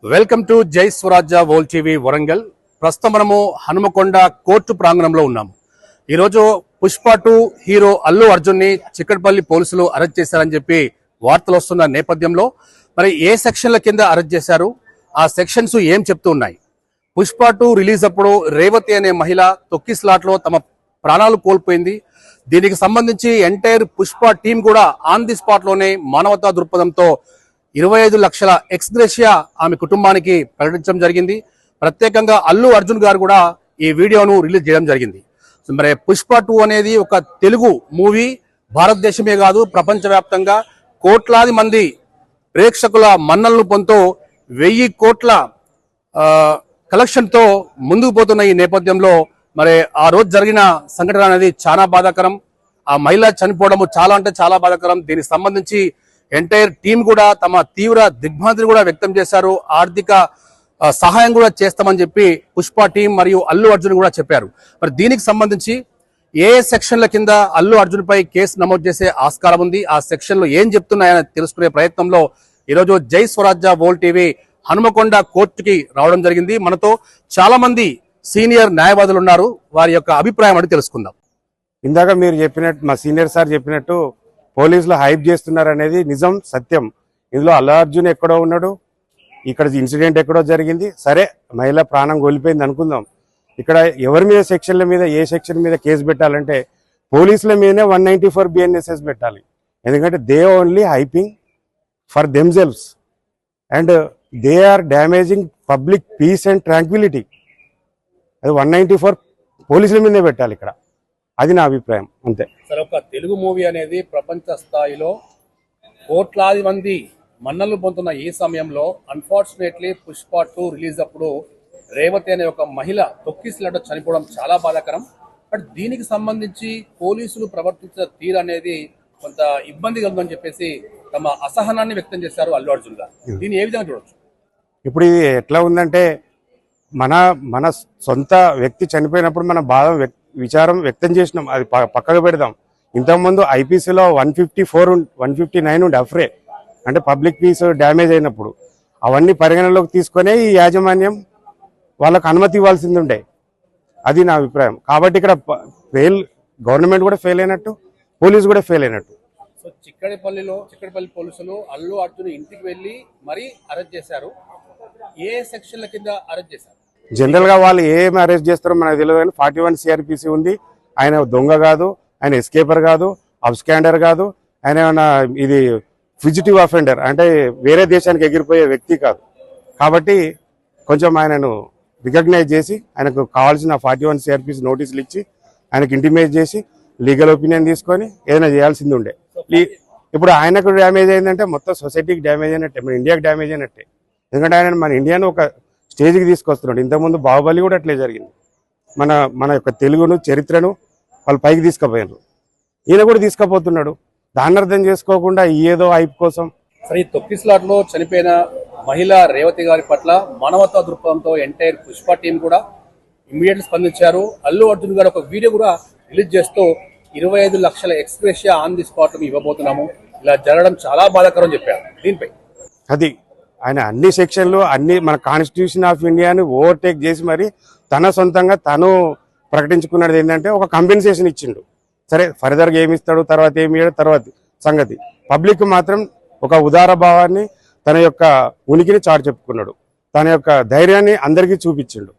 Welcome to జై స్వరాజ్య వోల్ TV Warangal. ప్రస్తుతం మనము హనుమకొండ కోర్టు ప్రాంగణంలో ఉన్నాము. ఈరోజు పుష్ప 2 హీరో అల్లు అర్జున్ ని చిక్కడపల్లి పోలీసులు అరెస్ట్ చేశారని చెప్పి వార్తలు వస్తున్న నేపథ్యంలో మరి ఏ సెక్షన్ల కింద అరెస్ట్ చేశారు, ఆ సెక్షన్స్ ఏం చెప్తూ ఉన్నాయి? పుష్ప 2 రిలీజ్ అప్పుడు రేవతి అనే మహిళ తొక్కిస్లాట్ లో తమ ప్రాణాలు కోల్పోయింది. దీనికి సంబంధించి ఎంటైర్ పుష్ప టీం కూడా ఆన్ ది స్పాట్ లోనే మానవతా దృక్పథంతో 25 లక్షల ఎక్స్గ్రేషియా ఆమె కుటుంబానికి ప్రకటించడం జరిగింది. ప్రత్యేకంగా అల్లు అర్జున్ గారు కూడా ఈ వీడియోను రిలీజ్ చేయడం జరిగింది. మరి పుష్ప 2 అనేది ఒక తెలుగు మూవీ, భారతదేశమే కాదు ప్రపంచవ్యాప్తంగా కోట్లాది మంది ప్రేక్షకుల మన్నలను పొందుతూ 1000 కోట్ల కలెక్షన్ తో ముందుకు పోతున్న ఈ నేపథ్యంలో మరి ఆ రోజు జరిగిన సంఘటన అనేది చాలా బాధాకరం. ఆ మహిళ చనిపోవడము చాలా అంటే చాలా బాధాకరం. దీనికి సంబంధించి ఎంటైర్ టీం కూడా తమ తీవ్ర దిగ్భ్రాంతిని కూడా వ్యక్తం చేశారు. ఆర్థిక సహాయం కూడా చేస్తామని చెప్పి పుష్ప టీం మరియు అల్లు అర్జున్ కూడా చెప్పారు. మరి దీనికి సంబంధించి ఏ సెక్షన్ల కింద అల్లు అర్జున్ పై కేసు నమోదు చేసే ఆస్కారం ఉంది, ఆ సెక్షన్లు ఏం చెప్తున్నాయని తెలుసుకునే ప్రయత్నంలో ఈరోజు జై స్వరాజ్య వోల్ టీవీ హనుమకొండ కోర్టుకి రావడం జరిగింది. మనతో చాలా మంది సీనియర్ న్యాయవాదులు ఉన్నారు. వారి యొక్క అభిప్రాయం అని తెలుసుకుందాం. ఇందాక మీరు చెప్పినట్టు, మా సీనియర్ సార్ చెప్పినట్టు పోలీసులు హైప్ చేస్తున్నారు అనేది నిజం, సత్యం. ఇందులో అల్లు అర్జున్ ఎక్కడో ఉన్నాడు, ఇక్కడ ఇన్సిడెంట్ ఎక్కడో జరిగింది. సరే, మహిళ ప్రాణం కోల్పోయింది అనుకుందాం. ఇక్కడ ఎవరి మీద సెక్షన్ల మీద, ఏ సెక్షన్ మీద కేసు పెట్టాలంటే పోలీసుల మీదనే 194 BNSS పెట్టాలి. ఎందుకంటే they only hyping for themselves and they are damaging public peace and tranquility. అది 194 పోలీసుల మీదే పెట్టాలి ఇక్కడ. అది నా అభిప్రాయం, అంతే. సరే, ఒక తెలుగు మూవీ అనేది ప్రపంచ స్థాయిలో కోట్లాది మంది మన్నలు పొందుతున్న ఈ సమయంలో అన్ఫార్చునేట్లీ పుష్ప 2 రిలీజ్ అప్పుడు రేవతి అనే ఒక మహిళ తొక్కిసలాట చనిపోవడం చాలా బాధాకరం. బట్ దీనికి సంబంధించి పోలీసులు ప్రవర్తించిన తీరు అనేది కొంత ఇబ్బంది కలుగుతుందని చెప్పేసి తమ అసహనాన్ని వ్యక్తం చేశారు అల్లు అర్జున్ గారు. దీన్ని ఏ విధంగా చూడొచ్చు? ఇప్పుడు ఇది ఎట్లా ఉందంటే, మన సొంత వ్యక్తి చనిపోయినప్పుడు మన బాధ విచారం వ్యక్తం చేసినాం, అది పక్కకు పెడదాం. ఇంతకుముందు ఐపీసీలో 154 159 ఉండే అఫ్రే, అంటే పబ్లిక్ పీస్ డ్యామేజ్ అయినప్పుడు అవన్నీ పరిగణలోకి తీసుకునే ఈ యాజమాన్యం వాళ్ళకు అనుమతి ఇవ్వాల్సింది ఉండే. అది నా అభిప్రాయం. కాబట్టి ఇక్కడ గవర్నమెంట్ కూడా ఫెయిల్ అయినట్టు, పోలీసు కూడా ఫెయిల్ అయినట్టు. సో చిక్కడపల్లి పోలీసులు అల్లు అర్జున్ ఇంటికి వెళ్ళి మరీ అరెస్ట్ చేశారు. ఏ సెక్షన్ల కింద అరెస్ట్ చేశారు? జనరల్ గా వాళ్ళు ఏం అరెస్ట్ చేస్తారో మనకు తెలియదు, కానీ 41 CRPC ఉంది. ఆయన దొంగ కాదు, ఆయన ఎస్కేపర్ కాదు, అబ్స్కాండర్ కాదు, ఆయన ఏమన్నా ఇది ఫిజిటివ్ అఫెండర్ అంటే వేరే దేశానికి ఎగిరిపోయే వ్యక్తి కాదు. కాబట్టి కొంచెం ఆయనను రికగ్నైజ్ చేసి ఆయనకు కావాల్సిన 41 CRPC నోటీసులు ఇచ్చి ఆయనకు ఇంటిమేట్ చేసి లీగల్ ఒపీనియన్ తీసుకొని ఏదైనా చేయాల్సింది ఉండే. ఇప్పుడు ఆయనకు డ్యామేజ్ అయిందంటే మొత్తం సొసైటీకి డ్యామేజ్ అయినట్టే, మన ఇండియాకి డ్యామేజ్ అయినట్టే. ఎందుకంటే ఆయన మన ఇండియాను ఒక స్టేజ్కి తీసుకొస్తున్నాడు. ఇంతకుముందు బాహుబలి కూడా అట్లే జరిగింది. మన యొక్క తెలుగును, చరిత్రను వాళ్ళు పైకి తీసుకుపోయారు. ఈయన కూడా తీసుకుపోతున్నాడు. దాన్ని అర్థం చేసుకోకుండా ఏదో హైప్ కోసం. సరే, ఈ తొక్కిస్లాట్ లో చనిపోయిన మహిళ రేవతి గారి పట్ల మానవతా దృక్పథంతో ఎంటైర్ పుష్ప టీం కూడా ఇమ్మీడియట్ స్పందించారు. అల్లు అర్జున్ గారు ఒక వీడియో కూడా రిలీజ్ చేస్తూ 25 లక్షల ఎక్స్గ్రేషియా ఆన్ ది స్పాట్ ఇవ్వబోతున్నాము, ఇలా జరగడం చాలా బాధాకరం చెప్పారు. దీనిపై అది ఆయన అన్ని సెక్షన్లు, అన్ని మన కాన్స్టిట్యూషన్ ఆఫ్ ఇండియాని ఓవర్టేక్ చేసి మరి తన సొంతంగా తను ప్రకటించుకున్నది ఏంటంటే ఒక కంపెన్సేషన్ ఇచ్చిండు. సరే, ఫర్దర్గా ఏమి ఇస్తాడు, తర్వాత ఏమి ఇయ్యాడు తర్వాత సంగతి. పబ్లిక్ మాత్రం ఒక ఉదార భావాన్ని, తన యొక్క ఉనికిని చాటు చెప్పుకున్నాడు, తన యొక్క ధైర్యాన్ని అందరికీ చూపించిండు.